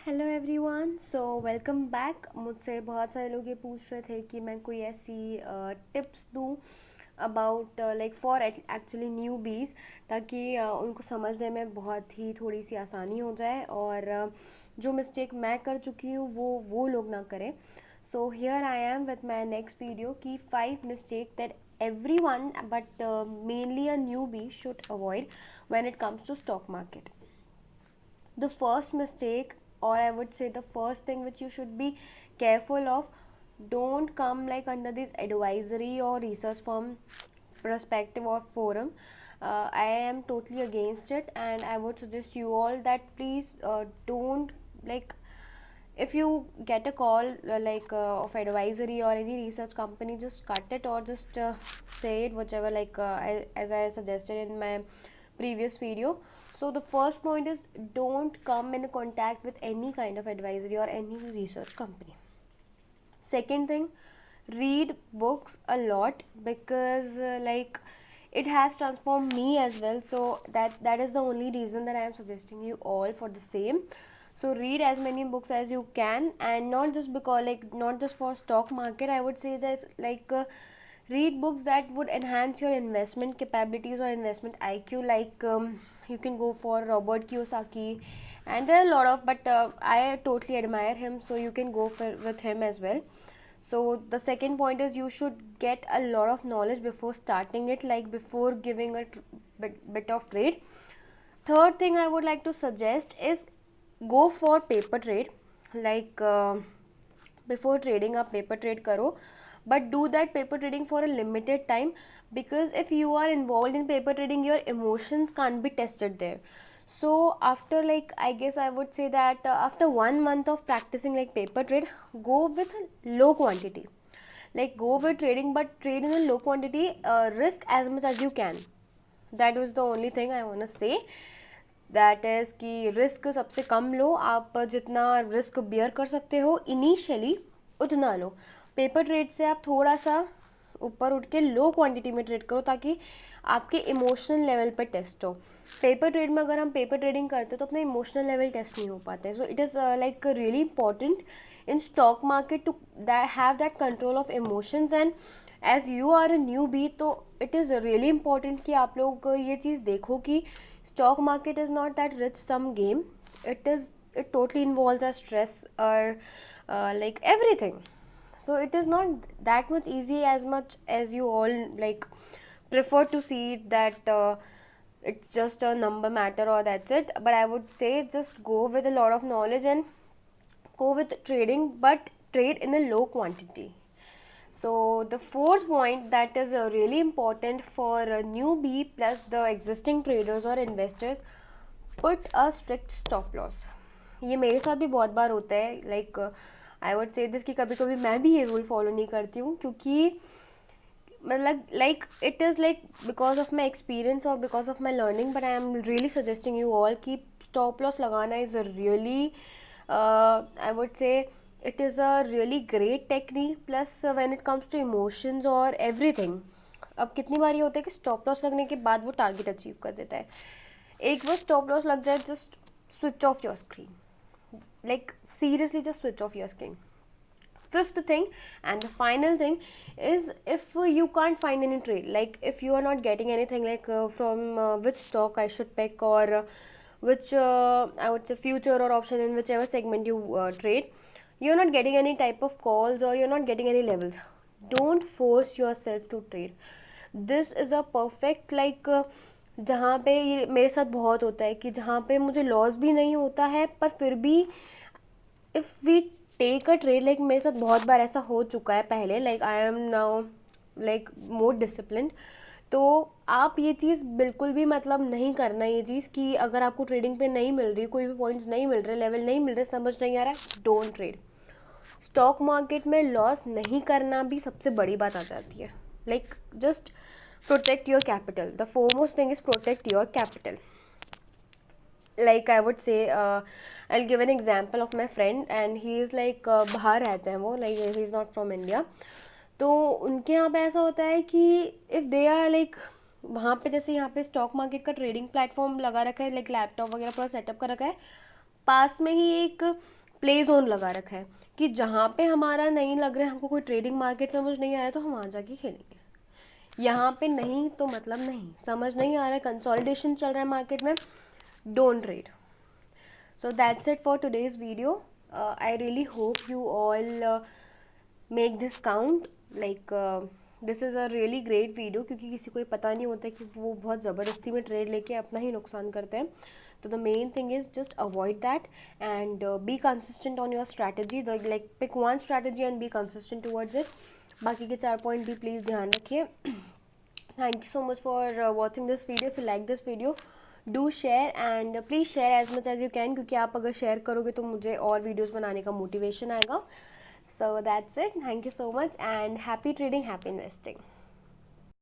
Hello everyone, so welcome back. मुझसे बहुत सारे लोग ये पूछ रहे थे कि मैं कोई ऐसी टिप्स दूँ about like for actually new बीज, ताकि उनको समझने में बहुत ही थोड़ी सी आसानी हो जाए और जो मिस्टेक मैं कर चुकी हूँ वो लोग ना करें। So here I am with my next video की 5 mistake that everyone but mainly a newbie should avoid when it comes to stock market. The first mistake, or I would say the first thing which you should be careful of, don't come like under this advisory or research firm perspective or forum. I am totally against it, and I would suggest you all that please don't, like, if you get a call of advisory or any research company, just cut it or just say it whichever, as I suggested in my previous video. So the first point is, don't come in contact with any kind of advisory or any research company. Second thing, read books a lot, because it has transformed me as well. So that is the only reason that I am suggesting you all for the same. So read as many books as you can, and not just because, not just for stock market. I would say that read books that would enhance your investment capabilities or investment IQ. You can go for Robert Kiyosaki, and there are a lot of, but I totally admire him, so you can go with him as well. So the second point is, you should get a lot of knowledge before starting it, like before giving a bit of trade. Third thing I would like to suggest is, go for paper trade. like Before trading up, paper trade karo, but do that paper trading for a limited time, because if you are involved in paper trading, your emotions can't be tested there. So after, I guess I would say that after 1 month of practicing paper trade, go with a low quantity. Go with trading, but trade in a low quantity, risk as much as you can. That was the only thing I want to say. That is कि risk सबसे कम लो, आप जितना risk beer कर सकते हो initially उतना लो. Paper trade से आप थोड़ा सा ऊपर उठ के लो क्वांटिटी में ट्रेड करो, ताकि आपके इमोशनल लेवल पे टेस्ट हो. पेपर ट्रेड में अगर हम पेपर ट्रेडिंग करते तो अपना इमोशनल लेवल टेस्ट नहीं हो पाते. So it is really important in stock market to have that control of emotions. And as you are a newbie, तो इट इज़ रियली इंपॉर्टेंट कि आप लोग ये चीज़ देखो कि stock market is not that rich sum game. It totally involves a stress or everything. So it is not that much easy as much as you all prefer to see it, that it's just a number matter or that's it. But I would say, just go with a lot of knowledge and go with trading, but trade in a low quantity. So the fourth point that is really important for a newbie plus the existing traders or investors, put a strict stop loss. ये मेरे साथ भी बहुत बार होता है. आई would से this कि कभी कभी मैं भी ये रूल फॉलो नहीं करती हूँ, क्योंकि मतलब it is because of my experience और because of my learning. But I am really suggesting you all कि स्टॉप लॉस लगाना is really, I would say, it is a really great technique. Plus when it comes to emotions or everything, अब कितनी बार ये होता है कि stop loss लगने के बाद वो टारगेट अचीव कर देता है. एक बार स्टॉप लॉस लग जाए, just switch off your screen. Seriously, just switch off your screen. Fifth thing and the final thing is, if you can't find any trade, if you are not getting anything from which stock I should pick, or which I would say future or option in whichever segment you trade, you're not getting any type of calls or you're not getting any levels, don't force yourself to trade. This is a perfect जहाँ पे ये मेरे साथ बहुत होता है कि जहाँ पे मुझे लॉस भी नहीं होता है, पर फिर भी if we take a trade, मेरे साथ बहुत बार ऐसा हो चुका है पहले. I am now more disciplined. तो आप ये चीज़ बिल्कुल भी नहीं करना. ये चीज़ कि अगर आपको ट्रेडिंग पे नहीं मिल रही, कोई भी पॉइंट्स नहीं मिल रहे, लेवल नहीं मिल रहे, समझ नहीं आ रहा है, डोंट ट्रेड. स्टॉक मार्केट में लॉस नहीं करना भी सबसे बड़ी बात आ जाती है. Just protect your capital. The foremost thing is protect your capital. I would say, I'll give an example of my friend, and he is बाहर रहते हैं वो, he is not from India. तो उनके यहाँ पे ऐसा होता है कि इफ़ दे आर वहाँ पे, जैसे यहाँ पे स्टॉक मार्केट का ट्रेडिंग प्लेटफॉर्म लगा रखा है, लैपटॉप वगैरह पूरा सेटअप कर रखा है, पास में ही एक प्ले जोन लगा रखा है कि जहाँ पे हमारा नहीं लग रहा है, हमको कोई ट्रेडिंग मार्केट समझ नहीं आ रहा है, तो हम वहाँ जाके खेलेंगे। यहाँ पे नहीं तो मतलब नहीं, समझ नहीं आ रहा है, कंसोलिडेशन चल रहा है मार्केट में, don't trade. So that's it for today's video. I really hope you all make this count. Like this is a really great video, क्योंकि किसी को ये पता नहीं होता कि वो बहुत ज़बरदस्ती में ट्रेड लेके अपना ही नुकसान करते हैं. तो the main thing is just avoid that and be consistent on your strategy. Like pick one strategy and be consistent towards it. बाकी के 4 पॉइंट भी प्लीज़ ध्यान रखिए. Thank you so much for watching this video. If you like this video, do share and please share as much as you can, क्योंकि आप अगर share करोगे तो मुझे और वीडियोस बनाने का मोटिवेशन आएगा. So that's it. Thank you so much and happy trading, happy investing.